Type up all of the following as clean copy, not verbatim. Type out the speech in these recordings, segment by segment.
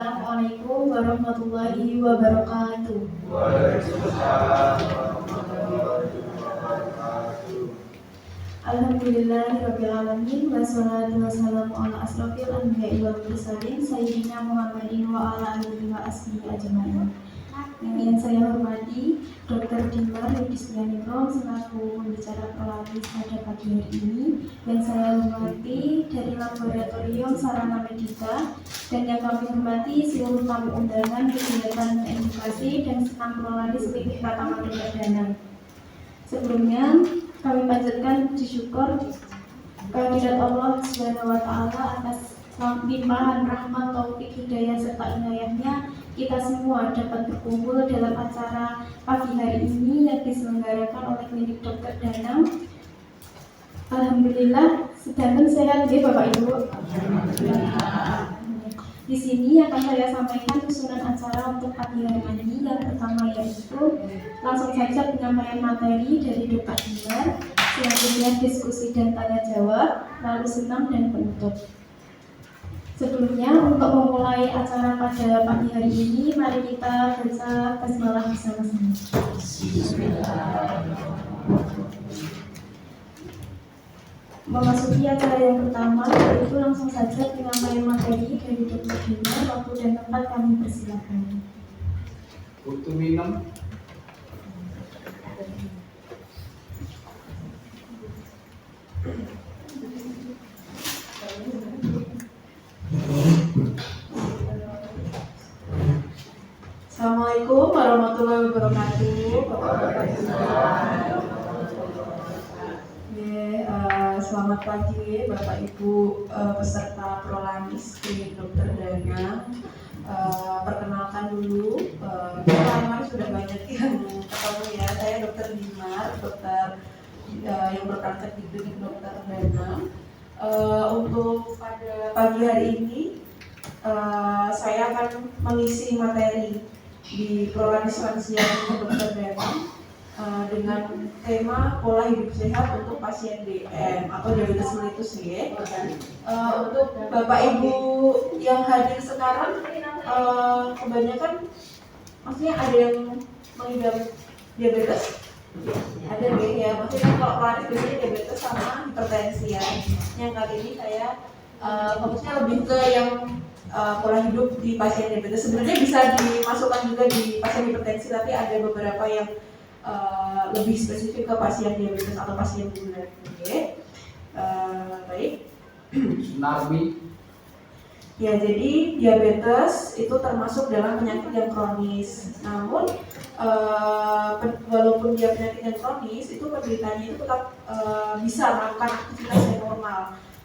Assalamualaikum warahmatullahi wabarakatuh. Waalaikumsalam warahmatullahi wabarakatuh. Alhamdulillahirabbil alamin wassalatu wassalamu ala asrofil anbiya'i wal mursalin sayyidina Muhammadin wa ala alihi wa ashabihi ajmain. Yang saya hormati Dr. Dimar Yudhisyaningrum selaku pembicara pelapis pada pagi hari ini. Yang saya hormati dari Laboratorium Sarana Medika, dan yang kami hormati seluruh tamu undangan kegiatan edukasi dan senam prolaris Klinik Pratama Danang. Sebelumnya kami panjatkan puji syukur kehadirat Allah Subhanahu wa Ta'ala atas limpahan rahmat, taufik, hidayah serta inayahnya kita semua dapat berkumpul dalam acara pagi hari ini yang diselenggarakan oleh Klinik Dr. Danang. Alhamdulillah, sedangkan sehat ya Bapak Ibu. Di sini akan saya sampaikan susunan acara untuk pagi hari ini. Yang pertama yaitu langsung saja penyampaian materi dari Dr. Dimar, selanjutnya diskusi dan tanya jawab, lalu senam dan penutup. Sebelumnya, untuk memulai acara pada pagi hari ini, mari kita baca basmalah bersama-sama. Memasuki acara yang pertama, yaitu langsung saja penyampaian materi dari Dr. Dimar. Waktu dan tempat kami persilakan. Butuh minum? Assalamualaikum warahmatullahi wabarakatuh. Selamat pagi Bapak Ibu peserta Prolanis Klinik Dr. Danang. Perkenalkan dulu, kemarin sudah banyak yang ketemu ya. Saya Dr. Dimar, dokter yang berpraktek di Klinik Dr. Danang. Untuk pada pagi hari ini saya akan mengisi materi di Prolanis Lansia Dr. Danang dengan tema pola hidup sehat untuk pasien DM atau diabetes mellitus ya. Untuk Bapak Ibu yang hadir sekarang, kebanyakan maksudnya ada yang mengidap diabetes? Ada ya, maksudnya kalau Prolanis biasanya diabetes sama hipertensi ya. Yang kali ini saya fokusnya lebih ke yang pola hidup di pasien diabetes. Sebenarnya bisa dimasukkan juga di pasien hipertensi, tapi ada beberapa yang lebih spesifik ke pasien diabetes atau pasien gula. Oke. Baik. Narmi. Ya, jadi diabetes itu termasuk dalam penyakit yang kronis. Namun walaupun dia penyakit yang kronis, itu penderitanya itu tetap bisa melakukan aktivitas yang normal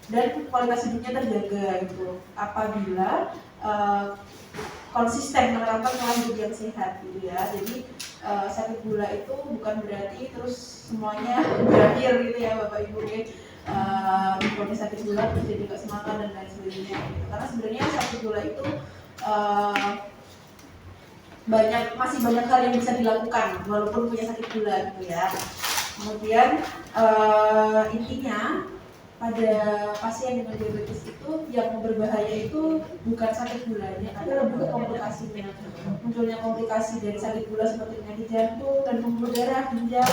dan kualitas hidupnya terjaga gitu. Apabila konsisten menerapkan pola hidup yang sehat gitu ya. Jadi sakit gula itu bukan berarti terus semuanya berakhir gitu ya Bapak Ibu ya. Difonis sakit gula terus jadi nggak semangat dan lain sebagainya gitu. Karena sebenarnya sakit gula itu masih banyak hal yang bisa dilakukan walaupun punya sakit gula gitu ya. Kemudian intinya pada pasien dengan diabetes itu yang berbahaya itu bukan sakit gulanya, tapi lebih ke komplikasinya. Munculnya komplikasi dari sakit gula seperti penyakit jantung dan pembuluh darah, ginjal,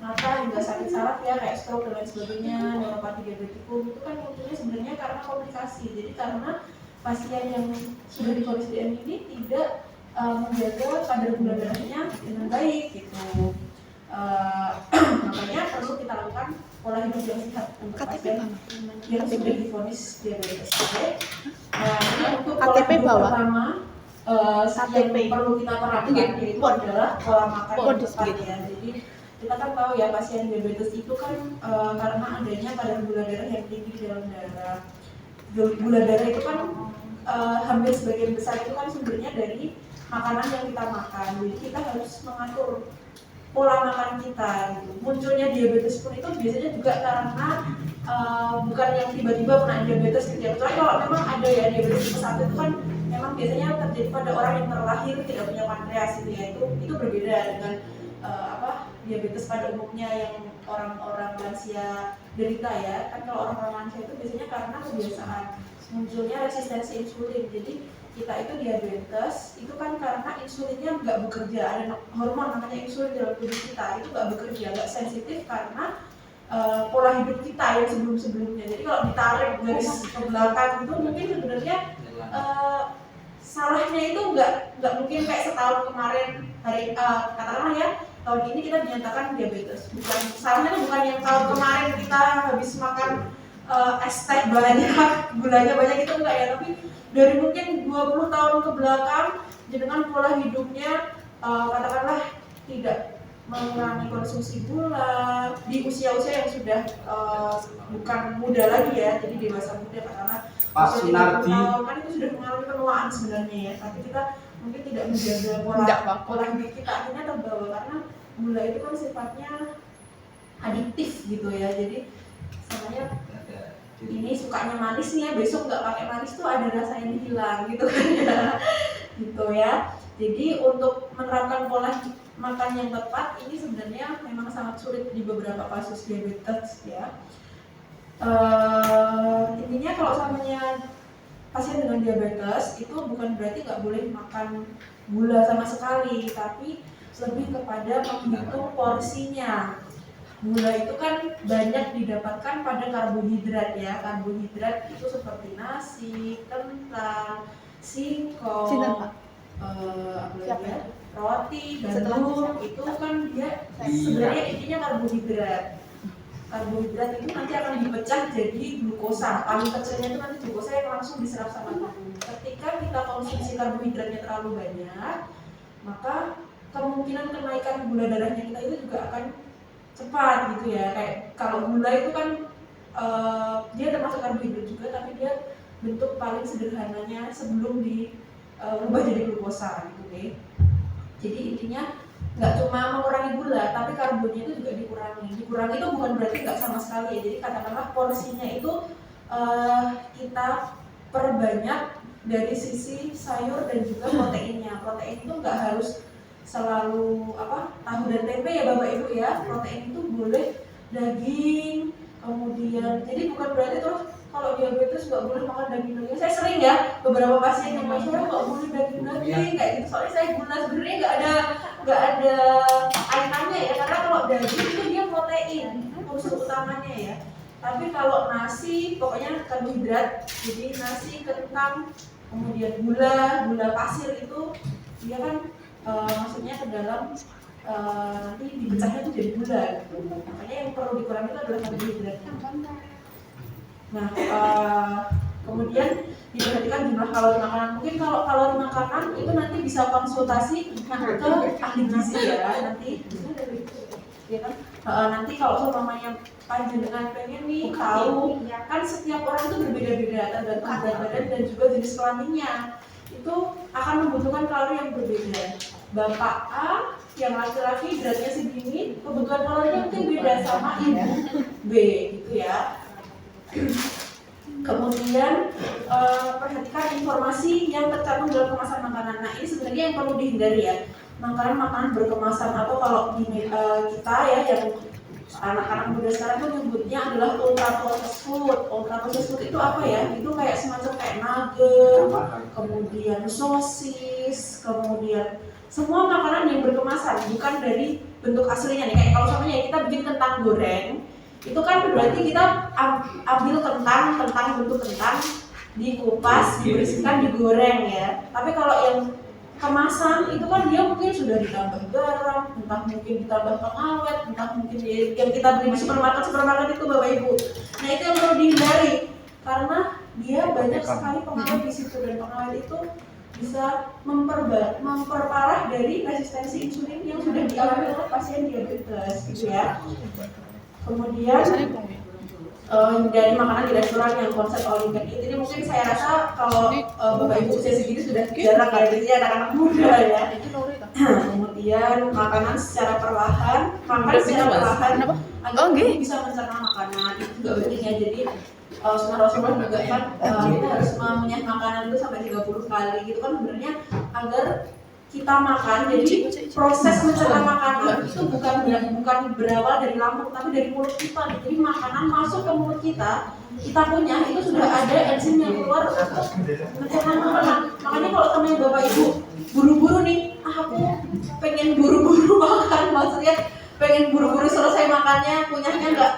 mata hingga sakit saraf ya kayak stroke dan lain sebagainya, neuropati diabetikum itu kan munculnya sebenarnya karena komplikasi. Jadi karena pasien yang sudah divonis DM ini tidak menjaga kadar gula darahnya dengan baik gitu. Makanya perlu kita lakukan pola hidup yang sehat untuk pasien yang sudah divonis diabetes. Ini untuk pola hidup pertama yang perlu kita terapkan yaitu adalah pola makan yang tepat ya. Jadi kita kan tahu ya pasien diabetes itu kan karena adanya kadar gula darah yang tinggi di dalam darah. Gula darah itu kan hampir sebagian besar itu kan sumbernya dari makanan yang kita makan. Jadi kita harus mengatur pola makan kita gitu. Munculnya diabetes pun itu biasanya juga karena bukan yang tiba-tiba kena diabetes gitu ya. Kecuali kalau memang ada ya diabetes tipe 1 itu kan memang biasanya terjadi pada orang yang terlahir tidak punya pankreas gitu ya. Itu berbeda dengan diabetes pada umumnya yang orang-orang lansia derita ya. Kan kalau orang-orang lansia itu biasanya karena kebiasaan munculnya resistensi insulin. Jadi kita itu diabetes itu kan karena insulinnya nggak bekerja, ada hormon namanya insulin dalam tubuh kita itu nggak bekerja, nggak sensitif karena pola hidup kita yang sebelum-sebelumnya. Jadi kalau ditarik garis ke belakang itu mungkin sebenarnya salahnya itu nggak mungkin kayak setahun kemarin hari katakanlah ya tahun ini kita dinyatakan diabetes. Bukan salahnya itu bukan yang tahun kemarin kita habis makan es teh banyak, gulanya banyak itu enggak ya, tapi dari mungkin 20 tahun ke belakang dengan pola hidupnya katakanlah tidak mengurangi konsumsi gula di usia-usia yang sudah bukan muda lagi ya, jadi dewasa muda katakanlah Pak usia 30 Sunardi. tahun kan itu sudah mengalami penuaan sebenarnya ya, tapi kita mungkin tidak menjaga pola hidup kita, akhirnya terbawa karena gula itu kan sifatnya adiktif gitu ya, jadi misalnya ini sukanya manis nih ya, besok nggak pakai manis tuh ada rasa yang hilang gitu kan ya, gitu ya. Jadi untuk menerapkan pola makan yang tepat ini sebenarnya memang sangat sulit di beberapa kasus diabetes ya. Intinya kalau samanya pasien dengan diabetes itu bukan berarti nggak boleh makan gula sama sekali, tapi lebih kepada menghitung porsinya. Gula itu kan banyak didapatkan pada karbohidrat ya. Karbohidrat itu seperti nasi, kentang, singkong, roti, gandum itu kan dia sebenarnya intinya karbohidrat. Karbohidrat itu nanti akan dipecah jadi glukosa. Paling kecilnya itu nanti glukosa yang langsung diserap sama tubuh. Ketika kita konsumsi karbohidratnya terlalu banyak, maka kemungkinan kenaikan gula darahnya kita itu juga akan cepat gitu ya. Kayak kalau gula itu kan dia termasuk karbohidrat juga, tapi dia bentuk paling sederhananya sebelum diubah jadi glukosa gitu deh. Jadi intinya nggak cuma mengurangi gula, tapi karbonnya itu juga dikurangi. Dikurangi itu bukan berarti nggak sama sekali ya. Jadi katakanlah porsinya itu kita perbanyak dari sisi sayur dan juga proteinnya. Protein itu nggak harus selalu tahu dan tempe ya Bapak Ibu ya. Protein itu boleh daging, kemudian jadi bukan berarti terus kalau diabetes nggak boleh makan daging. Saya sering ya beberapa pasien yang saya nggak boleh daging kayak gitu, soalnya saya gula sebenarnya nggak ada kaitannya ya, karena kalau daging itu dia protein unsur utamanya ya. Tapi kalau nasi pokoknya karbohidrat, jadi nasi, kentang, kemudian gula pasir itu dia kan maksudnya ke dalam nanti dipecahnya itu jadi gula gitu. Makanya yang perlu dikurangi itu adalah karbohidratnya. Nah, kemudian diperhatikan jumlah kalori makanan. Mungkin kalau kalori makanan itu nanti bisa konsultasi ke ahli gizi ya nanti. Ya kan? Nanti kalau semuanya panjenengan pengen nih tahu, kan setiap orang itu berbeda-beda tergantung berat badan dan juga jenis kelaminnya. Itu akan membutuhkan kalori yang berbeda. Bapak A yang laki-laki beratnya segini, kebutuhan kalorinya mungkin beda sama ibu B gitu ya. Kemudian perhatikan informasi yang tercantum dalam kemasan makanan. Nah ini sebenarnya yang perlu dihindari ya, makanan berkemasan atau kalau di kita ya yang anak-anak muda sekarang tuh nyebutnya adalah ultra processed food. Ultra processed food itu apa ya? Itu kayak semacam kayak nugget, kemudian sosis, kemudian semua makanan yang berkemasan bukan dari bentuk aslinya nih. Kayak kalau samanya kita bikin kentang goreng, itu kan berarti kita ambil kentang bentuk kentang, dikupas, dibersihkan, digoreng ya. Tapi kalau yang kemasan itu kan dia mungkin sudah ditambah garam, entah mungkin ditambah pengawet, entah mungkin yang kita beli di supermarket itu Bapak Ibu. Nah itu yang perlu dihindari karena dia banyak sekali pengawet di situ, dan pengawet itu bisa memperparah dari resistensi insulin yang sudah dialami oleh pasien diabetes gitu ya. Kemudian dari makanan di restoran yang konsep all you can eat ini mungkin saya rasa kalau Bapak Ibu usia segini sudah jarang ya, jadi anak-anak muda ya. Kemudian makanan secara perlahan, agar bisa mencerna makanan itu juga penting ya. Jadi Sunnah Rasulullah juga kan kita harus mengunyah makanan itu sampai 30 kali gitu kan, sebenarnya agar kita makan, jadi proses mencerna makanan itu bukan berawal dari lambung tapi dari mulut kita. Jadi makanan masuk ke mulut kita punya itu sudah ada enzim yang keluar untuk mencerna makanan. Makanya kalau teman bapak ibu buru-buru nih, aku pengen buru-buru makan, maksudnya pengen buru-buru selesai makannya, kunyahnya nggak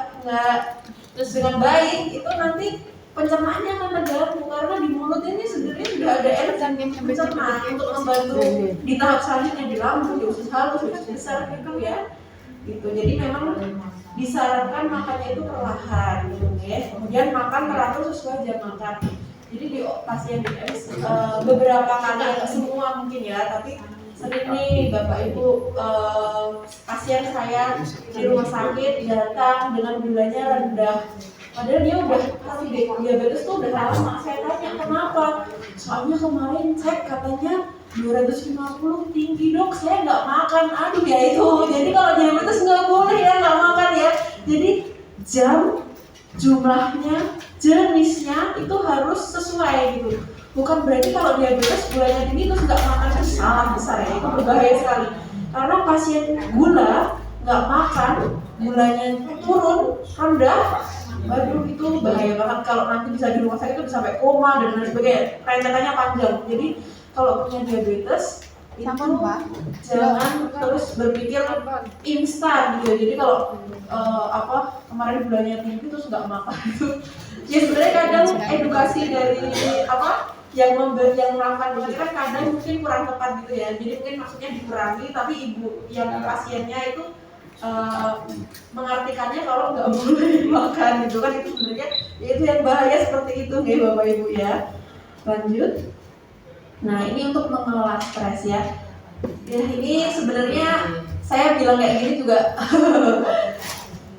dengan baik, itu nanti pencernaannya akan terganggu karena di mulut ini sebenarnya sudah ada enzim pencerna untuk membantu di tahap selanjutnya di lambung, di usus halus, di usus besar gitu ya. Gitu. Jadi memang disarankan makannya itu perlahan gitu ya. Kemudian makan teratur sesuai jam makan. Jadi di pasien DMS beberapa kali, semua mungkin ya, tapi sering nih Bapak Ibu pasien saya di rumah sakit datang dengan gulanya rendah. Padahal dia udah diabetes tuh udah lama. Saya tanya kenapa? Soalnya kemarin cek katanya 250 tinggi dok, saya nggak makan. Aduh ya itu. Jadi kalau diabetes nggak boleh ya nggak makan ya. Jadi jam, jumlahnya, jenisnya itu harus sesuai gitu. Bukan berarti kalau diabetes gulanya tinggi terus nggak makan, itu salah besar ya. Itu berbahaya sekali. Karena pasien gula nggak makan, gulanya turun rendah. Waduh itu bahaya banget, kalau nanti bisa di rumah sakit itu bisa sampai koma dan lain sebagainya, rentetannya panjang. Jadi kalau punya diabetes itu jangan terus berpikir instan gitu. Jadi kalau kemarin gulanya tinggi terus nggak makan itu ya sebenarnya kadang edukasi dari yang melakukan pengecekan kadang mungkin kurang tepat gitu ya. Jadi mungkin maksudnya dikurangi, tapi ibu yang pasiennya itu mengartikannya kalau nggak boleh makan gitu kan, itu sebenarnya itu yang bahaya seperti itu ya Bapak Ibu ya. Lanjut. Nah ini untuk mengelola stres ya. Ya ini sebenarnya saya bilang kayak gini juga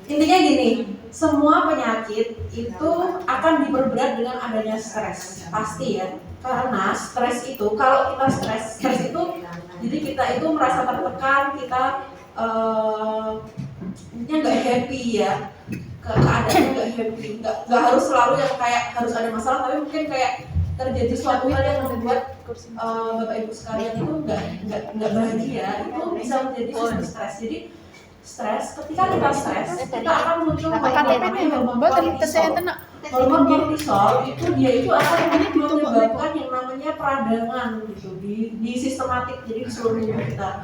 intinya gini, semua penyakit itu akan diperberat dengan adanya stres pasti ya. Karena stres itu, kalau kita stres itu jadi kita itu merasa tertekan, kita intinya nggak happy ya, keadaannya nggak happy, nggak harus selalu yang kayak harus ada masalah, tapi mungkin kayak terjadi suatu hal yang membuat Bapak Ibu sekalian itu nggak bahagia, itu bisa menjadi suatu stres. Jadi stres, ketika kita stres, kita akan muncul hormon kortisol itu dia itu akan menyebabkan yang namanya peradangan gitu di sistematik, jadi di seluruh tubuh kita.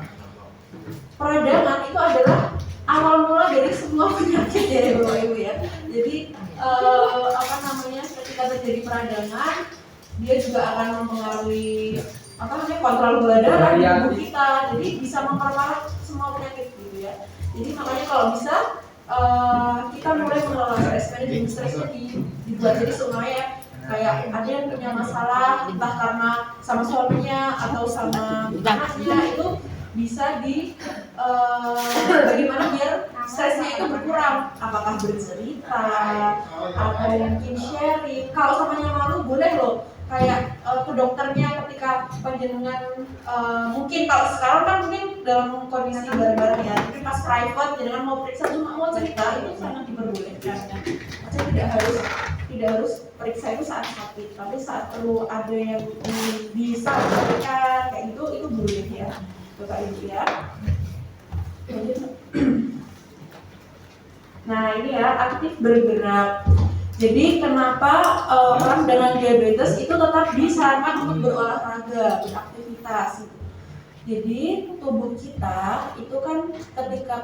Peradangan itu adalah awal mula dari semua penyakit ya Bapak Ibu ya. Jadi ketika terjadi peradangan, dia juga akan mempengaruhi kontrol gula darah di tubuh kita. Jadi bisa memperparah semua penyakit gitu ya. Jadi makanya kalau bisa kita mulai mengelola stres, manajemen stresnya dibuat jadi supaya kayak ada yang punya masalah entah karena sama suaminya atau sama anaknya, itu bisa bagaimana biar stresnya itu berkurang, apakah bercerita atau mungkin sharing. Kalau samanya malu boleh loh kayak ke dokternya ketika panjenengan mungkin kalau sekarang kan mungkin dalam kondisi bareng-bareng ya, tapi pas private jangan mau periksa cuma mau cerita, itu sangat diperbolehkan ya. Maksudnya tidak harus periksa itu saat sakit, tapi saat perlu ada yang bisa diberikan kayak itu boleh ya Bapak Ibu ya. Nah ini ya, aktif bergerak. Jadi kenapa orang dengan diabetes itu tetap disarankan untuk berolahraga, beraktivitas gitu. Jadi tubuh kita itu kan ketika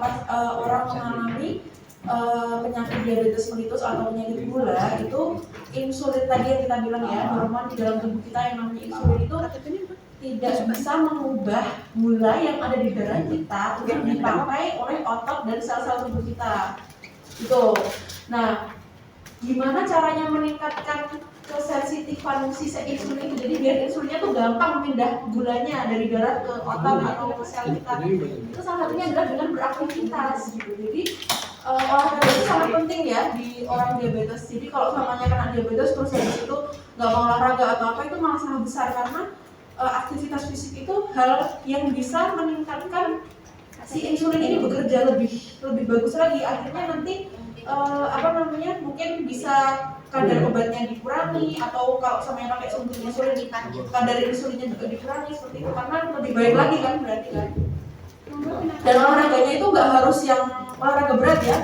orang mengalami penyakit diabetes mellitus atau penyakit gula, itu insulin tadi yang kita bilang ya, hormon di dalam tubuh kita yang namanya insulin itu tidak bisa mengubah gula yang ada di darah kita untuk dipakai oleh otot dan sel-sel tubuh kita. Itu. Nah, gimana caranya meningkatkan kesensitifan si insulin itu? Jadi biar insulinnya tuh gampang memindah gulanya dari darah ke otot atau ke sel kita. Itu salah satunya adalah dengan beraktivitas gitu. Jadi olahraga itu sangat penting ya di orang diabetes. Jadi kalau samanya kena diabetes terus habis itu nggak mau olahraga atau apa, itu malah sangat besar karena aktivitas fisik itu hal yang bisa meningkatkan si insulin ini bekerja lebih bagus lagi. Akhirnya nanti mungkin bisa kadar obatnya dikurangi, atau kalau sama yang pakai suntik insulin kadar insulinnya juga dikurangi seperti itu, karena lebih baik lagi kan berarti kan. Dan olahraganya itu nggak harus yang olahraga berat ya,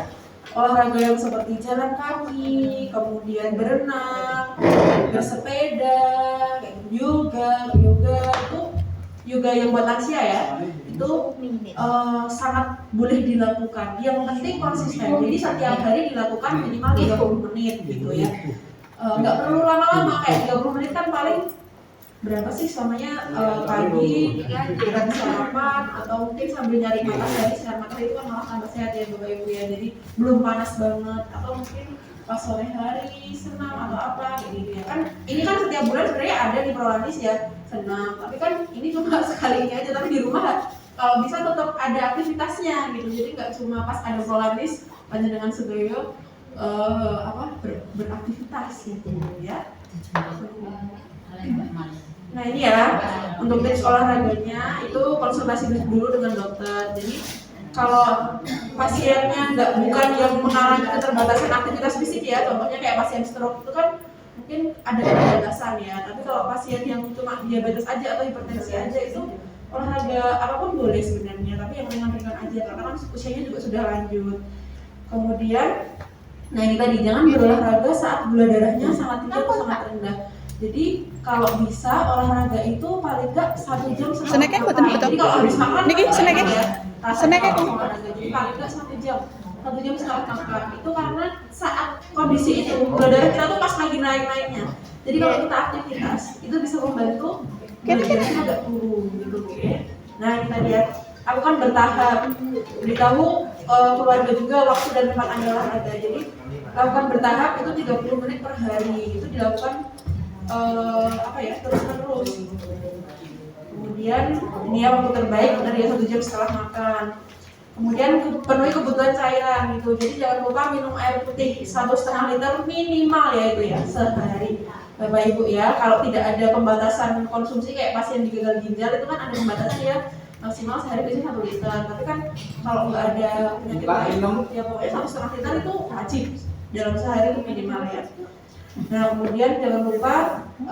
olahraga yang seperti jalan kaki, kemudian berenang, bersepeda, kayak gitu, yoga yang buat lansia ya, itu sangat boleh dilakukan. Yang penting konsisten. Jadi setiap hari dilakukan minimal 30 menit gitu ya. Nggak perlu lama-lama, kayak 30 menit kan paling berapa sih selamanya, pagi dengan sarapan atau mungkin sambil nyari matahari. Sinar matahari itu kan malah tambah sehat ya Bapak Ibu ya, jadi belum panas banget, atau mungkin pas sore hari senam atau apa kayak gitu ya kan. Ini kan setiap bulan sebenarnya ada di Prolanis ya senam, tapi kan ini cuma sekalinya aja, tapi di rumah kalau bisa tetap ada aktivitasnya gitu. Jadi nggak cuma pas ada Prolanis Panjenengan Sedoyo beraktivitas gitu ya. Nah ini ya, untuk tips olahraganya itu konsultasi dulu dengan dokter. Jadi kalau pasiennya bukan yang mengalami keterbatasan aktivitas fisik ya, contohnya kayak pasien stroke itu kan mungkin ada keterbatasan ya. Tapi kalau pasien yang cuma diabetes aja atau hipertensi aja itu olahraga apapun boleh sebenarnya, tapi yang ringan-ringan aja karena kan usianya juga sudah lanjut. Kemudian, nah ini tadi jangan berolahraga saat gula darahnya sangat tinggi atau sangat rendah. Jadi kalau bisa olahraga itu paling nggak 1 jam sebelum makan. Jadi kalau habis makan niki seneknya olahraga. Jadi paling nggak 1 jam setelah makan. Itu karena saat kondisi itu gula darah kita tuh pas lagi naik-naiknya. Jadi kalau kita aktivitas itu bisa membantu gula darahnya agak turun gitu ya. Nah ini tadi ya, aku kan bertahap. Beritahu keluarga juga waktu dan tempat Anda olahraga. Jadi lakukan bertahap itu 30 menit per hari. Itu dilakukan terus-menerus. Kemudian ini ya waktu terbaik benar ya 1 jam setelah makan. Kemudian penuhi kebutuhan cairan gitu. Jadi jangan lupa minum air putih 1,5 liter minimal ya itu ya sehari. Bapak Ibu ya, kalau tidak ada pembatasan konsumsi kayak pasien di gagal ginjal itu kan ada pembatasan ya, maksimal sehari biasanya 1 liter. Tapi kan kalau nggak ada penyakit lain ya pokoknya 1,5 liter itu wajib dalam sehari itu minimal ya. Nah kemudian jangan lupa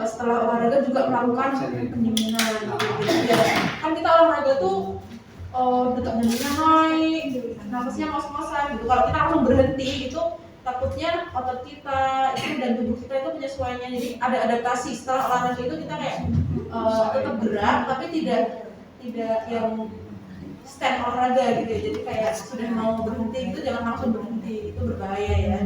setelah olahraga juga melakukan pendinginan gitu. Jadi ya, kan kita olahraga tuh detak jantungnya naik, nafasnya ngos-ngosan gitu. Kalau kita langsung berhenti itu takutnya otot kita itu dan tubuh kita itu penyesuaiannya. Jadi ada adaptasi setelah olahraga itu kita kayak tetap gerak tapi tidak yang stand olahraga gitu ya. Jadi kayak sudah mau berhenti itu jangan langsung berhenti, itu berbahaya ya.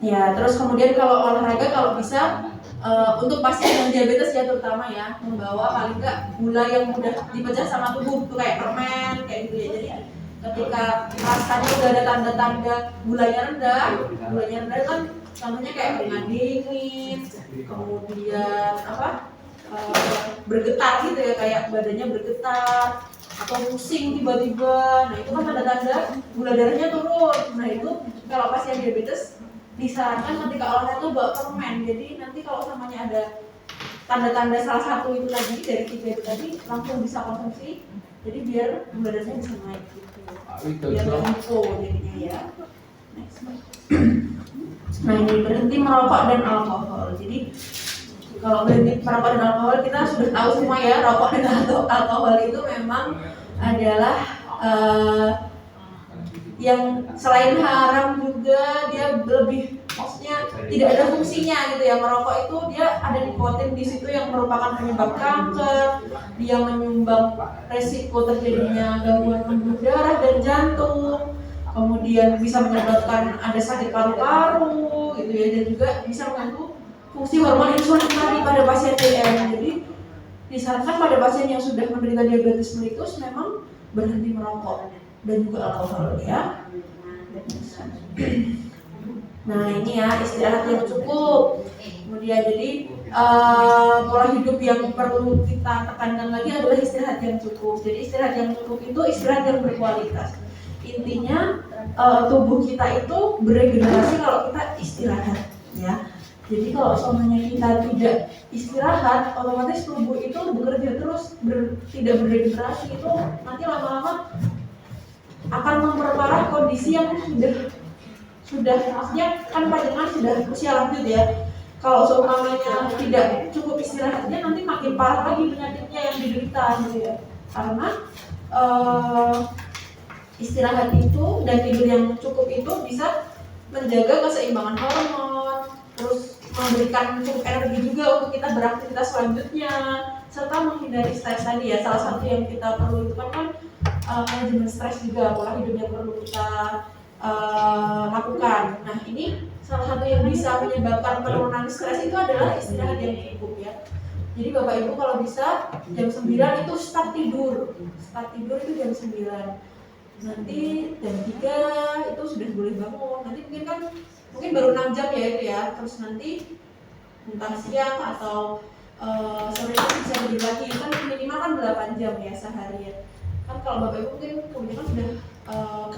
Ya, terus kemudian kalau olahraga kalau bisa untuk pasien yang diabetes ya terutama ya, membawa paling enggak gula yang mudah dipecah sama tubuh tuh kayak permen kayak gitu ya. Jadi ketika rasanya udah ada tanda-tanda gulanya rendah kan contohnya kayak keringat dingin, kemudian bergetar gitu ya, kayak badannya bergetar atau pusing tiba-tiba. Nah itu kan tanda-tanda gula darahnya turun. Nah itu kalau pasien diabetes disarankan ketika olahraga itu bawa permen. Jadi nanti kalau samanya ada tanda-tanda salah satu itu tadi dari 3 itu tadi langsung bisa konsumsi. Jadi biar gula darahnya bisa naik gitu. Biar info jadinya ya. Next. Nah ini berhenti merokok dan alkohol. Jadi kalau berhenti merokok dan alkohol kita sudah tahu semua ya, rokok dan alkohol itu memang adalah yang selain haram juga dia lebih, maksudnya tidak ada fungsinya gitu ya. Merokok itu dia ada nikotin di situ yang merupakan penyebab kanker, dia menyumbang resiko terjadinya gangguan pembuluh darah dan jantung, kemudian bisa menyebabkan ada sakit paru-paru gitu ya, dan juga bisa mengganggu fungsi hormon insulin tadi pada pasien DM. Jadi disarankan pada pasien yang sudah menderita diabetes mellitus memang berhenti merokok dan juga alkohol ya. Nah ini ya, istirahat yang cukup. Kemudian jadi pola hidup yang perlu kita tekankan lagi adalah istirahat yang cukup. Jadi istirahat yang cukup itu istirahat yang berkualitas. Intinya tubuh kita itu beregenerasi kalau kita istirahat ya. Jadi kalau semuanya kita tidak istirahat, otomatis tubuh itu bekerja terus tidak beregenerasi. Itu nanti lama-lama akan memperparah kondisi yang sudah maksudnya kan panjenengan sudah usia lanjut ya. Kalau seumpamanya tidak cukup istirahat istirahatnya nanti makin parah lagi penyakitnya yang diderita gitu ya. Karena istirahat itu dan tidur yang cukup itu bisa menjaga keseimbangan hormon, terus memberikan cukup energi juga untuk kita beraktivitas selanjutnya, serta menghindari stres tadi ya. Salah satu yang kita perlu itu kan manajemen stres juga, pola hidup yang perlu kita lakukan. Nah ini salah satu yang bisa menyebabkan penurunan stres itu adalah istirahat yang cukup ya. Jadi Bapak Ibu kalau bisa jam 9 itu start tidur itu jam 9. Nanti jam 3 itu sudah boleh bangun. Nanti mungkin baru 6 jam ya itu ya. Terus nanti entah siang atau sore itu bisa tidur lagi. Kan minimal kan 8 jam ya sehari ya. Kan kalau Bapak Ibu mungkin kebanyakan sudah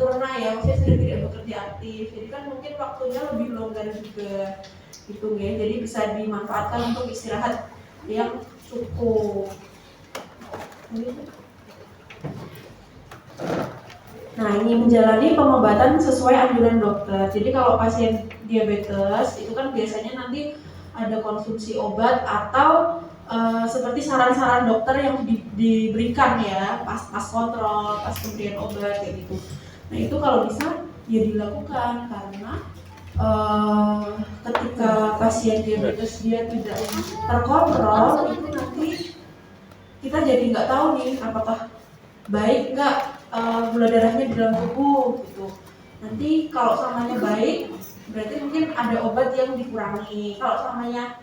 corona ya, maksudnya sudah tidak bekerja aktif. Jadi kan mungkin waktunya lebih longgar juga gitu ya. Jadi bisa dimanfaatkan untuk istirahat yang cukup. Nah ini menjalani pengobatan sesuai anjuran dokter. Jadi kalau pasien diabetes itu kan biasanya nanti ada konsumsi obat atau seperti saran-saran dokter yang diberikan ya pas kontrol, pas pemberian obat kayak gitu. Nah itu kalau bisa ya dilakukan karena ketika pasien diabetes dia tidak terkontrol itu nanti kita jadi nggak tahu nih apakah baik nggak gula darahnya di dalam tubuh gitu. Nanti kalau selamanya baik berarti mungkin ada obat yang dikurangi. Kalau selamanya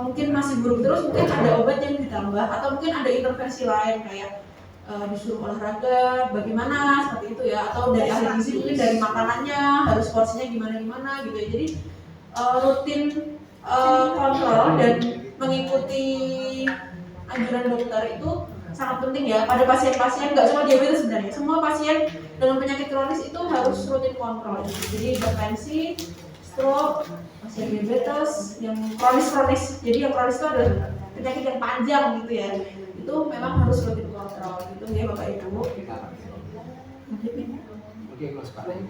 mungkin masih buruk terus mungkin ada obat yang ditambah atau mungkin ada intervensi lain kayak disuruh olahraga bagaimana seperti itu ya, atau dari ahli gizi mungkin dari makanannya harus porsinya gimana gitu ya. Jadi rutin kontrol dan mengikuti anjuran dokter itu sangat penting ya pada pasien-pasien, nggak cuma diabetes sebenarnya, semua pasien dengan penyakit kronis itu harus rutin kontrol. Jadi hipertensi, stroke, pasien diabetes yang kronis. Jadi yang kronis itu adalah penyakit yang panjang gitu ya, itu memang harus rutin kontrol gitu ya Bapak Ibu.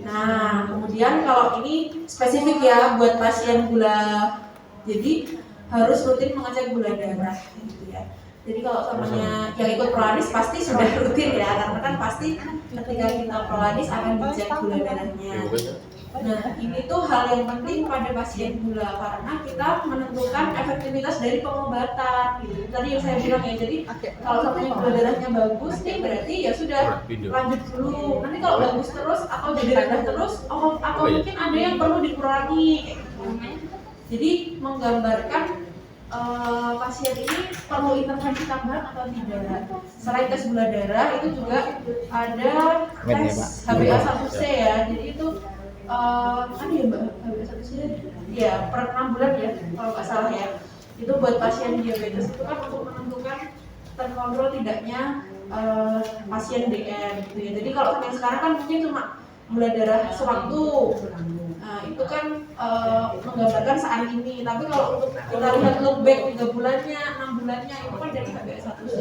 Nah kemudian kalau ini spesifik ya buat pasien gula, jadi harus rutin mengecek gula darah gitu ya. Jadi kalau samanya yang ikut prolanis pasti sudah rutin ya, karena kan pasti ketika kita prolanis akan dicek gula darahnya. Nah ini tuh hal yang penting pada pasien gula karena kita menentukan efektivitas dari pengobatan gitu. Tadi yang saya bilang ya, jadi kalau samanya gula darahnya bagus nih berarti ya sudah lanjut dulu. Nanti kalau bagus terus atau jadi rendah terus atau mungkin ada yang perlu dikurangi kayak gitu. Jadi menggambarkan pasien ini perlu intervensi tambahan atau tidak. Selain tes gula darah itu juga ada tes HbA1c ya. Jadi itu kan ya Mbak, HbA1c ya per 6 bulan ya kalau nggak salah ya. Itu buat pasien diabetes itu kan untuk menentukan terkontrol tidaknya pasien DM gitu ya. Jadi kalau yang sekarang kan mungkin cuma gula darah sewaktu. Nah itu kan menggambarkan saat ini, tapi kalau untuk kita lihat look back 3 bulannya, 6 bulannya itu kan dari HbA1c.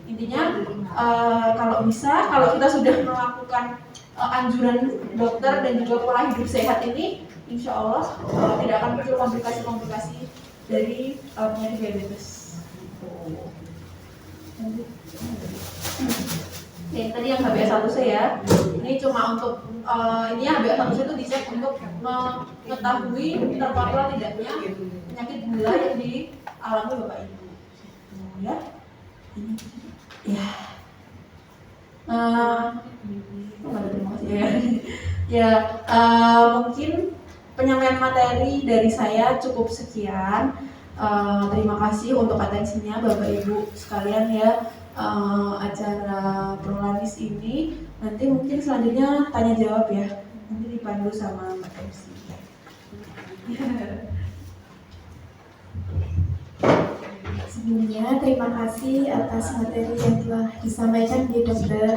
Intinya kalau kita sudah melakukan anjuran dokter dan juga pola hidup sehat ini, insya Allah tidak akan muncul komplikasi-komplikasi dari penyakit diabetes. Oke, tadi yang HbA1c ya, ini cuma untuk ini ya HbA1c itu dicek untuk mengetahui terkontrol tidaknya penyakit gula yang dialami Bapak Ibu. Ya, ini ya. Terima kasih ya. Ya, mungkin penyampaian materi dari saya cukup sekian. Terima kasih untuk atensinya Bapak Ibu sekalian ya. Acara prolanis ini nanti mungkin selanjutnya tanya jawab ya, nanti dipandu sama Mbak MC. Sebelumnya terima kasih atas materi yang telah disampaikan di dokter.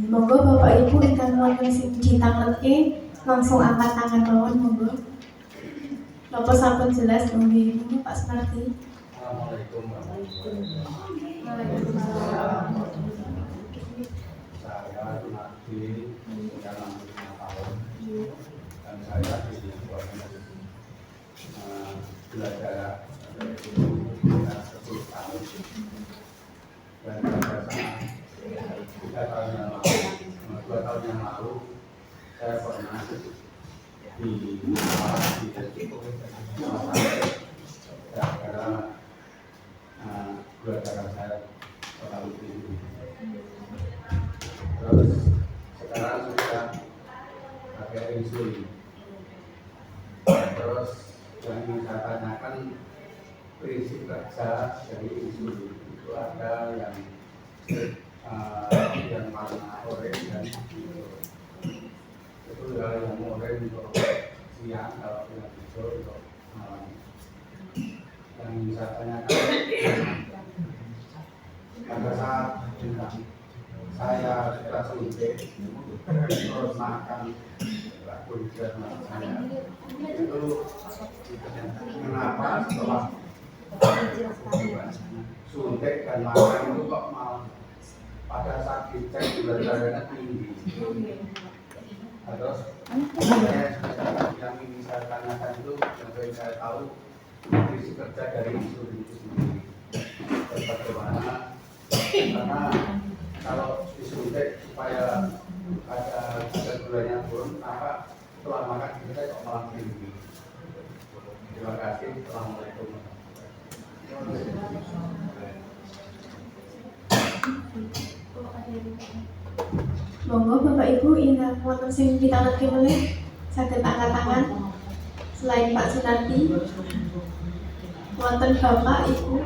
Monggo Bapak Ibu ingkang wonten sing ditangletke langsung angkat tangan mawon monggo. Napa sampun jelas nggih Pak Sunardi. Assalamualaikum warahmatullahi wabarakatuh. Saya Sunardi, usia 65 tahun, dan saya di belajar saya pernah di gara-gara gula darah saya terlalu tinggi. Terus sekarang sudah pakai insulin. Terus yang ingin saya tanyakan, prinsip kerja dari insulin itu ada yang warna oranye dan hijau. Itu yang oranye untuk siang, kalau yang hijau untuk malam. Yang ingin saya tanyakan, pada saat saya sudah suntik terus makan kuliner saya itu kenapa setelah suntik dan makan itu kok malah pada saat dicek gula darahnya tinggi. Terus yang ingin saya tanyakan itu yang ingin saya tahu prinsip kerja dari insulin itu sendiri. Bagaimana? Karena kalau disuntik supaya ada gulanya turun, kenapa setelah makan kita kok malah tinggi? Terima kasih. Assalamualaikum. Monggo Bapak Ibu ingkang wonten sing pitanggih meneh saged angkat tangan. Selain Pak Sunardi, wonten Bapak Ibu.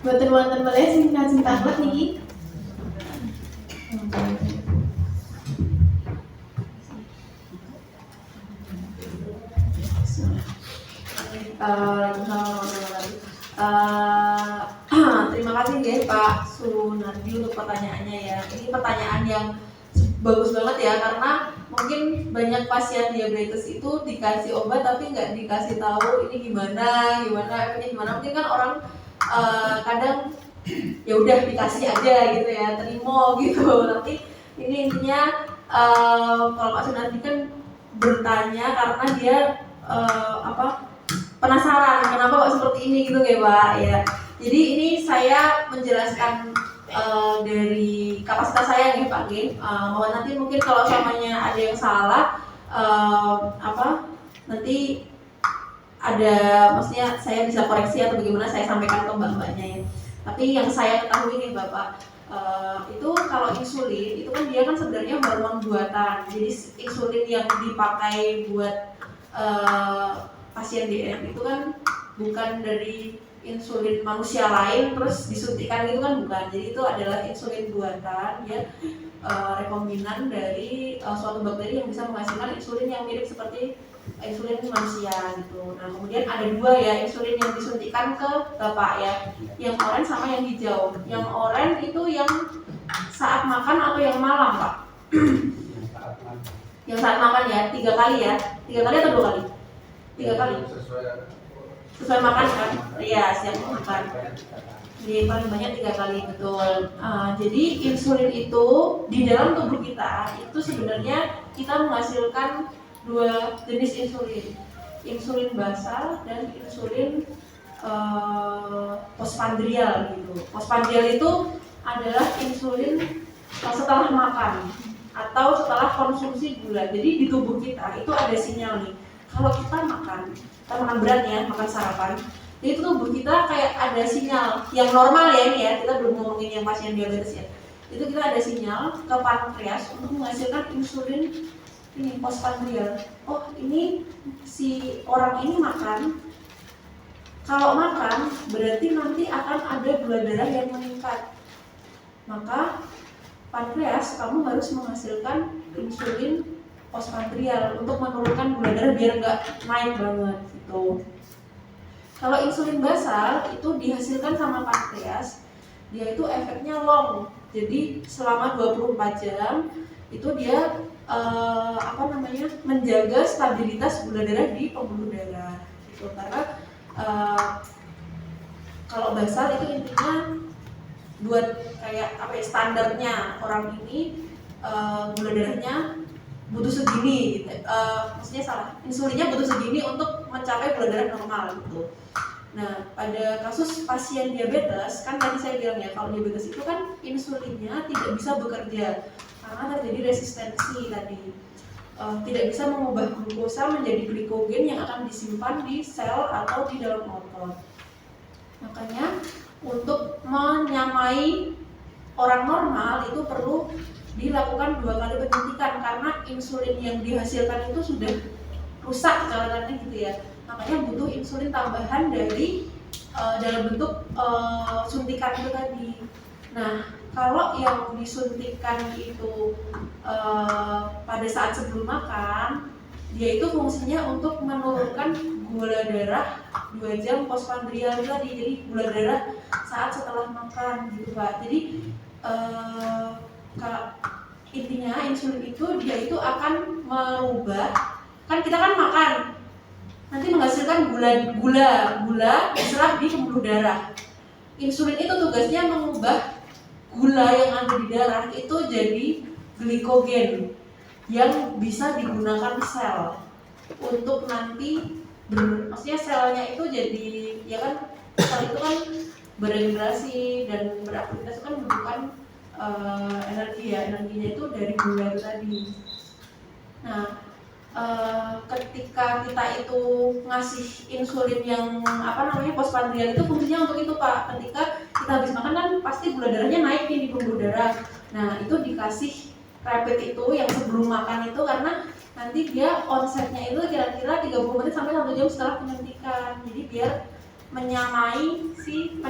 Boten wonten meneh sing ngajeng tanglet niki. Terima kasih ya Pak Sunardi untuk pertanyaannya ya. Ini pertanyaan yang bagus banget ya, karena mungkin banyak pasien diabetes itu dikasih obat tapi nggak dikasih tahu ini gimana efeknya gimana. Mungkin kan orang kadang ya udah dikasih aja gitu ya, terima gitu. Tapi ini intinya kalau Pak Sunardi kan bertanya karena dia penasaran kenapa kok seperti ini gitu ya Pak ya. Jadi ini saya menjelaskan dari kapasitas saya nih Pak G. Bahwa nanti mungkin kalau samanya ada yang salah nanti ada, maksudnya saya bisa koreksi atau bagaimana saya sampaikan ke mbak-mbaknya ya. Tapi yang saya ketahui nih Bapak, itu kalau insulin itu kan dia kan sebenarnya hormon buatan. Jadi insulin yang dipakai buat pasien DM itu kan bukan dari insulin manusia lain terus disuntikan gitu kan, bukan. Jadi itu adalah insulin buatan ya, rekombinan dari suatu bakteri yang bisa menghasilkan insulin yang mirip seperti insulin manusia gitu. Nah kemudian ada dua ya insulin yang disuntikan ke Bapak ya, yang oranye sama yang hijau. Yang oranye itu yang saat makan atau yang malam Pak? Yang saat makan ya, 3 kali ya, 3 kali atau 2 kali? 3 kali. Sesuai makan kan? Iya, siap makan. Jadi paling banyak 3 kali, betul. Jadi insulin itu di dalam tubuh kita itu sebenarnya kita menghasilkan 2 jenis insulin, insulin basal dan insulin postprandial gitu. Postprandial itu adalah insulin setelah makan atau setelah konsumsi gula. Jadi di tubuh kita itu ada sinyal nih. Kalau kita makan berat ya, makan sarapan, itu tubuh kita kayak ada sinyal yang normal ya ini ya, kita belum ngomongin yang pasien diabetes ya. Itu kita ada sinyal ke pankreas untuk menghasilkan insulin ini postprandial. Oh ini si orang ini makan, kalau makan berarti nanti akan ada gula darah yang meningkat. Maka pankreas kamu harus menghasilkan insulin postprandial untuk menurunkan gula darah biar nggak naik banget gitu. Kalau insulin basal itu dihasilkan sama pankreas, dia itu efeknya long. Jadi selama 24 jam itu dia menjaga stabilitas gula darah di pembuluh darah gitu. Karena kalau basal itu intinya buat kayak standarnya orang ini gula darahnya butuh segini gitu. Maksudnya salah, insulinnya butuh segini untuk mencapai gula darah normal gitu. Nah, pada kasus pasien diabetes, kan tadi saya bilang ya, kalau diabetes itu kan insulinnya tidak bisa bekerja karena terjadi resistensi tadi. Tidak bisa mengubah glukosa menjadi glikogen yang akan disimpan di sel atau di dalam otot. Makanya untuk menyamai orang normal itu perlu dilakukan 2 kali penyuntikan karena insulin yang dihasilkan itu sudah rusak caranya gitu ya. Makanya butuh insulin tambahan dari dalam bentuk suntikan itu tadi. Nah, kalau yang disuntikan itu pada saat sebelum makan, dia itu fungsinya untuk menurunkan gula darah 2 jam postprandial tadi. Jadi gula darah saat setelah makan gitu Pak. Jadi intinya insulin itu dia itu akan merubah, kan kita kan makan nanti menghasilkan gula diserap di pembuluh darah. Insulin itu tugasnya mengubah gula yang ada di darah itu jadi glikogen yang bisa digunakan sel untuk nanti maksudnya selnya itu jadi ya kan, sel itu kan beregenerasi dan beraktivitas kan membutuhkan energi ya, energinya itu dari gula itu tadi. Nah, ketika kita itu ngasih insulin yang postprandial itu fungsinya untuk itu Pak. Ketika kita habis makan kan pasti gula darahnya naik nih di pembuluh darah. Nah, itu dikasih rapid itu yang sebelum makan itu karena nanti dia onsetnya itu kira-kira 30 menit sampai 1 jam setelah penyuntikan. Jadi biar menyamai si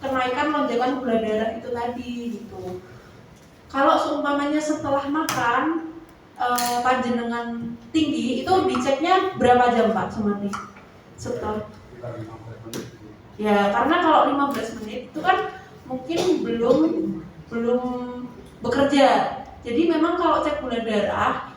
kenaikan lonjakan gula darah itu tadi gitu. Kalau seumpamanya setelah makan panjenengan tinggi itu diceknya berapa jam Pak Sumandi? Setelah ya, karena kalau 15 menit itu kan mungkin belum bekerja. Jadi memang kalau cek gula darah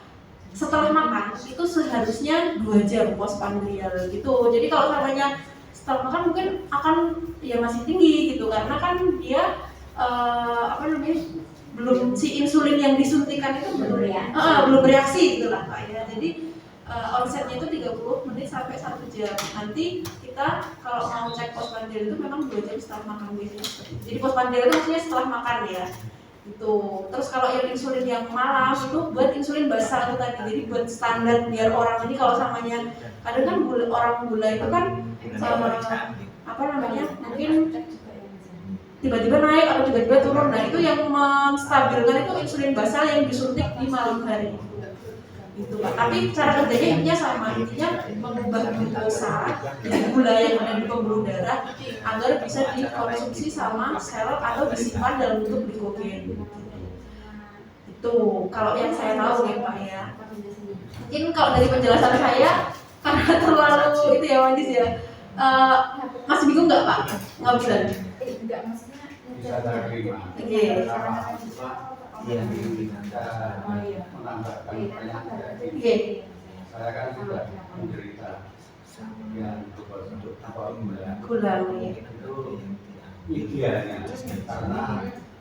setelah makan itu seharusnya 2 jam postprandial gitu. Jadi kalau namanya setelah makan mungkin akan ya masih tinggi gitu karena kan dia belum si insulin yang disuntikan itu belum bereaksi gitu lah Pak ya. Jadi onsetnya itu 30 menit sampai 1 jam. Nanti kita kalau mau cek postprandial itu memang 2 jam setelah makan biasanya. Jadi postprandial itu maksudnya setelah makan ya. Itu. Terus kalau yang insulin yang malam itu buat insulin basal itu tadi. Jadi buat standar biar orang ini kalau samanya kadang kan orang gula itu kan mungkin tiba-tiba naik atau tiba-tiba turun. Nah itu yang menstabilkan itu insulin basal yang disuntik di malam hari itu Pak. Tapi cara kerjanya intinya sama, intinya mengubah glukosa jadi gula yang ada di pembuluh darah agar bisa dikonsumsi sama sel atau disimpan dalam bentuk glikogen. Itu kalau yang saya tahu ya Pak ya. Mungkin kalau dari penjelasan saya karena terlalu itu ya Wandis ya, masih bingung nggak Pak? Nggak bisa? Bisa terima. Oke. Yang bisa menambahkan pertanyaan. Saya kan sudah menderita yang Gula itu idealnya karena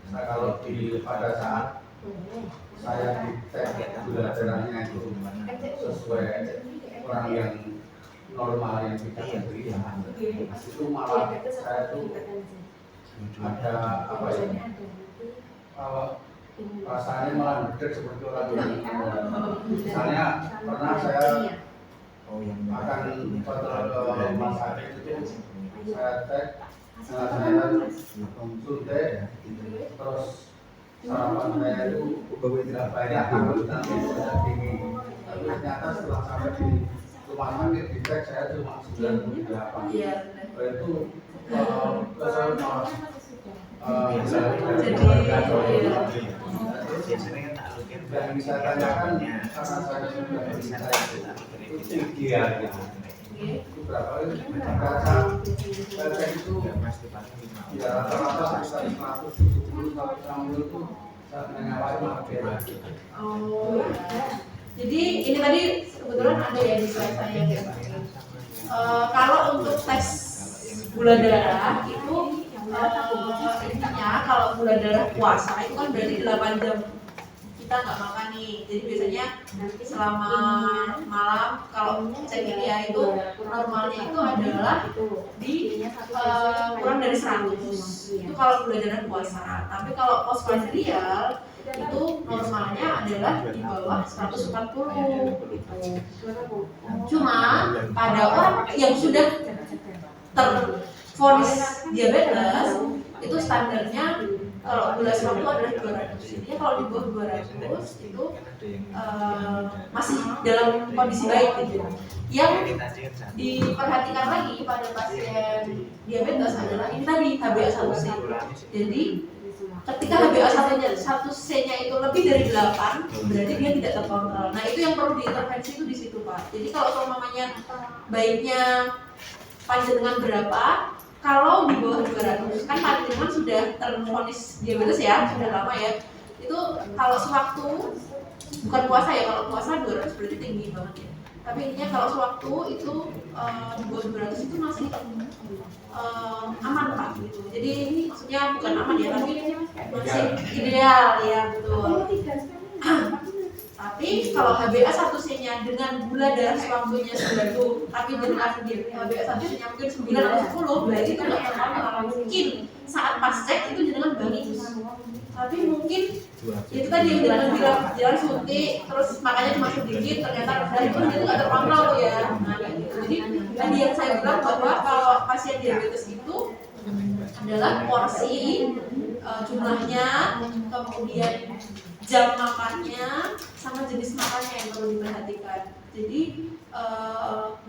kalau pada saat saya dicek gula darahnya itu sesuai orang yang normal yang tidak menderita, itu malah saya tuh ada rasanya malah ngedek seperti orang yang misalnya pernah saya akan setelah ke rumah sakit itu saya cek saya suntik terus sarapan saya itu tidak banyak anggota sudah tinggi, tapi ternyata setelah sampai di rumah sakit dicek saya cuma 98. Itu kesan dan bisa tanyakan karena saya sudah bisa itu idealnya itu berapa baca itu ya rata-rata bisa 170 sampai 160 itu saya mengawasi. Jadi ini tadi kebetulan ada ya di slide saya ya. Kalau untuk tes gula darah itu intinya kalau gula darah puasa itu kan berarti 8 jam kita nggak makan nih. Jadi biasanya selama malam kalau cek ini ya itu normalnya itu adalah di kurang dari 100. Itu kalau gula darah puasa. Tapi kalau postprandial itu normalnya adalah di bawah 140 gitu. Cuma pada orang yang sudah tervonis diabetes itu standarnya kalau gula semak itu adalah 200. Jadi kalau di bawah 200 itu masih dalam kondisi baik gitu. Yang diperhatikan lagi pada pasien diabetes adalah ini tadi HbA1c. Jadi ketika HbA1c-nya itu lebih dari 8, berarti dia tidak terkontrol. Nah, itu yang perlu diintervensi itu di situ, Pak. Jadi kalau umpamanya baiknya panjenengan berapa? Kalau di bawah 200, kan panjenengan sudah tervonis diabetes ya, sudah lama ya. Itu kalau sewaktu bukan puasa ya, kalau puasa 200 berarti tinggi banget ya. Tapi intinya kalau sewaktu itu di bawah 200 itu masih aman Pak gitu. Jadi ini maksudnya bukan aman ya, tapi masih ideal ya, betul. Tapi kalau HbA1c-nya dengan gula darah sewaktunya 90, tapi dengan HbA1c-nya mungkin 9 atau 10, berarti itu nggak terkontrol. Mungkin saat pas cek itu dengan bagus, tapi mungkin itu tadi yang dengan bilang jalan suntik, terus makanya cuma sedikit, ternyata rendah itu nggak terkontrol tuh ya. Nah, gitu. Jadi tadi yang saya bilang bahwa kalau pasien diabetes itu adalah porsi jumlahnya, kemudian jam makannya, sama jenis makannya yang perlu diperhatikan. Jadi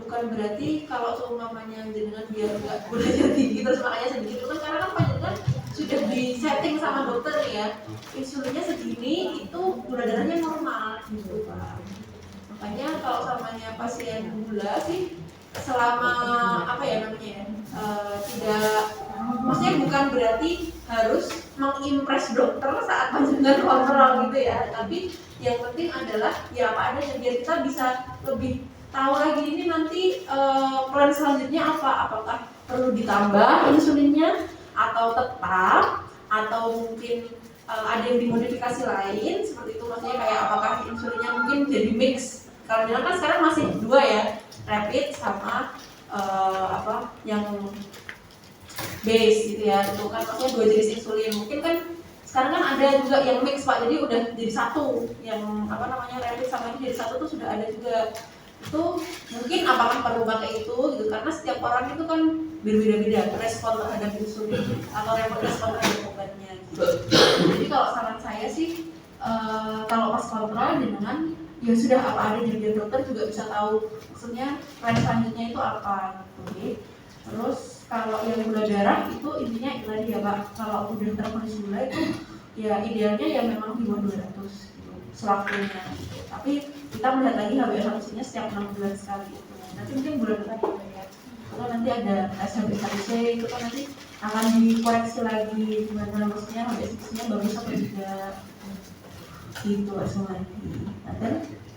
bukan berarti kalau seumpamanya jenengan biar nggak gulanya tinggi terus makannya sedikit, itu kan karena kan panjenengan sudah di setting sama dokter ya, insulinnya segini itu gula darahnya normal gitu Pak. Makanya kalau samanya pasien gula sih selama apa ya namanya tidak, maksudnya bukan berarti harus mengimpress dokter saat panjenengan kontrol gitu ya, tapi yang penting adalah ya apa adanya biar kita bisa lebih tahu lagi ini nanti plan selanjutnya apa, apakah perlu ditambah insulinnya atau tetap, atau mungkin ada yang dimodifikasi lain seperti itu, maksudnya kayak apakah insulinnya mungkin jadi mix. Kalau bilang kan sekarang masih 2 ya, rapid sama apa yang base gitu ya, itu kan maksudnya 2 jenis insulin. Mungkin kan sekarang kan ada juga yang mix Pak, jadi udah jadi satu, yang apa namanya rapid sama ini jadi satu tuh sudah ada juga. Itu mungkin apakah perlu pakai itu gitu, karena setiap orang itu kan berbeda-beda respon terhadap insulin atau respon terhadap obatnya gitu. Jadi kalau saran saya sih kalau pas kontrol dengan ya sudah apa adanya, biar dokter juga bisa tahu maksudnya plan selanjutnya itu apa gitu. Terus kalau yang gula darah itu intinya itu tadi ya Pak, kalau udah terkondisi gula itu ya idealnya ya memang di bawah 200 gitu, sewaktunya gitu. Tapi kita melihat lagi HbA1c-nya setiap 6 bulan sekali itu. Nanti mungkin bulan depan kita ya, kalau nanti ada HbA1c itu kan nanti akan dikoreksi lagi gimana maksudnya HbA1c-nya bagus apa tidak gitu semuanya.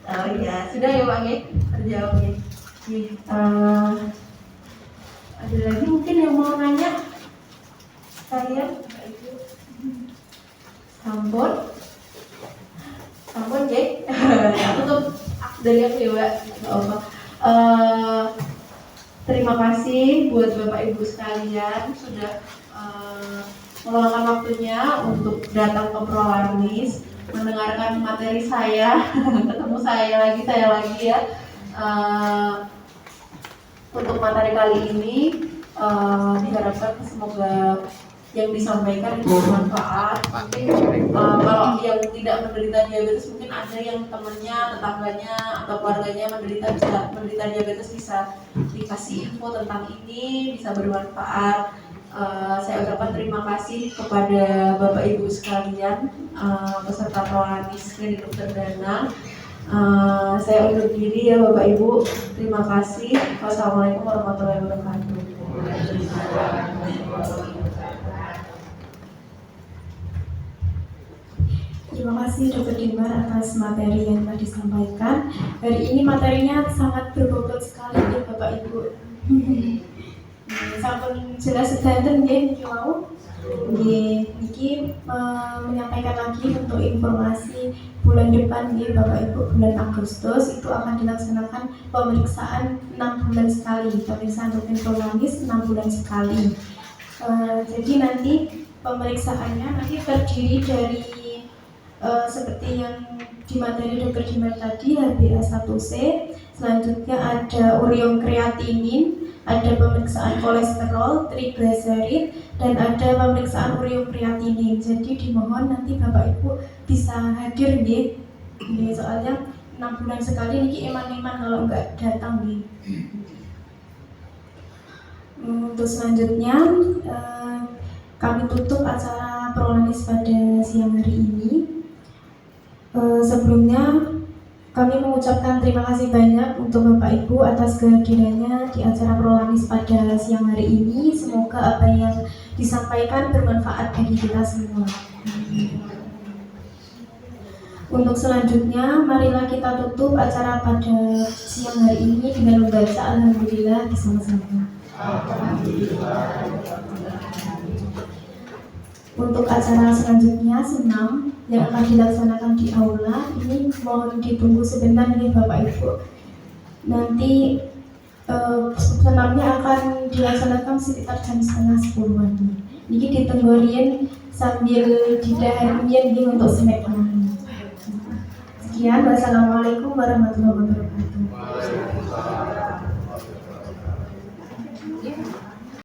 Oh ya sudah ya Pak ya, terjawab ya. Ada lagi mungkin yang mau nanya? Saya Sampun Jack. Untuk dari aku ya Mbak. Terima kasih buat Bapak Ibu sekalian sudah meluangkan waktunya untuk datang ke Prolanis, mendengarkan materi saya, ketemu saya lagi ya. Untuk materi kali ini diharapkan semoga yang disampaikan itu bermanfaat. Mungkin kalau yang tidak menderita diabetes, mungkin ada yang temannya, tetangganya atau keluarganya menderita diabetes, bisa dikasih info tentang ini, bisa bermanfaat. Saya ucapkan terima kasih kepada Bapak Ibu sekalian peserta Prolanis Klinik Dr. Danang. Saya undur diri ya Bapak Ibu. Terima kasih. Wassalamualaikum warahmatullahi wabarakatuh. Terima kasih Dr. Dimar atas materi yang telah disampaikan. Hari ini materinya sangat berbobot sekali ya Bapak Ibu. Sampun jelas sedanten nggih niki wau. Niki menyampaikan lagi untuk informasi bulan depan nggih Bapak Ibu, bulan Agustus itu akan dilaksanakan pemeriksaan 6 bulan sekali. Pemeriksaan rutin Prolanis 6 bulan sekali. Jadi nanti pemeriksaannya nanti terdiri dari seperti yang di materi Dr. Diman tadi, HbA1c, selanjutnya ada urium kreatinin, ada pemeriksaan kolesterol, triglycerid, dan ada pemeriksaan urium kreatinin. Jadi dimohon nanti Bapak Ibu bisa hadir nih, soalnya 6 bulan sekali niki iman-iman kalau nggak datang nih. Untuk selanjutnya kami tutup acara prolanis pada siang hari ini. Sebelumnya kami mengucapkan terima kasih banyak untuk Bapak Ibu atas kehadirannya di acara prolanis pada siang hari ini. Semoga apa yang disampaikan bermanfaat bagi kita semua. Untuk selanjutnya, marilah kita tutup acara pada siang hari ini dengan membaca Alhamdulillah bersama-sama. Untuk acara selanjutnya, senam yang akan dilaksanakan di aula, ini mohon ditunggu sebentar nih Bapak Ibu. Nanti senamnya akan dilaksanakan sekitar jam 9:30 nih. Ini ditungguin sambil didaharin nih untuk snack. Sekian, wassalamualaikum warahmatullahi wabarakatuh.